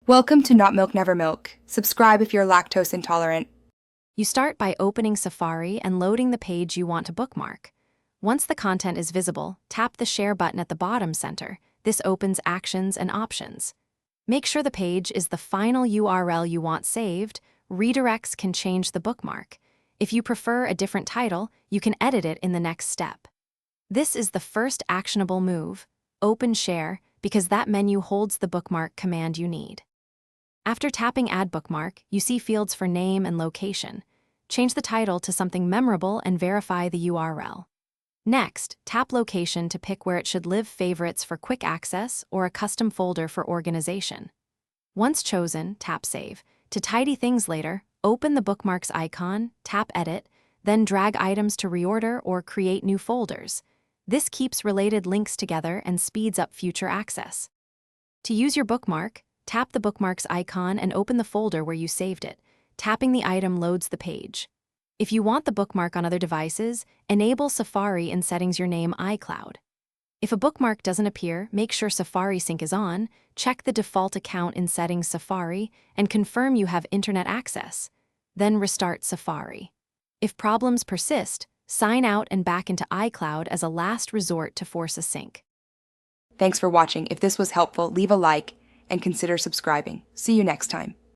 Welcome to Not Milk Never Milk. Subscribe if you're lactose intolerant. You start by opening Safari and loading the page you want to bookmark. Once the content is visible, tap the Share button at the bottom center. This opens Actions and Options. Make sure the page is the final URL you want saved. Redirects can change the bookmark. If you prefer a different title, you can edit it in the next step. This is the first actionable move. Open Share, because that menu holds the bookmark command you need. After tapping Add Bookmark, you see fields for name and location. Change the title to something memorable and verify the URL. Next, tap Location to pick where it should live: favorites for quick access or a custom folder for organization. Once chosen, tap Save. To tidy things later, open the bookmarks icon, tap Edit, then drag items to reorder or create new folders. This keeps related links together and speeds up future access. To use your bookmark, tap the bookmarks icon and open the folder where you saved it. Tapping the item loads the page. If you want the bookmark on other devices, enable Safari in Settings your name iCloud. If a bookmark doesn't appear, make sure Safari Sync is on, check the default account in Settings Safari, and confirm you have internet access. Then restart Safari. If problems persist, sign out and back into iCloud as a last resort to force a sync. Thanks for watching. If this was helpful, leave a like and consider subscribing. See you next time.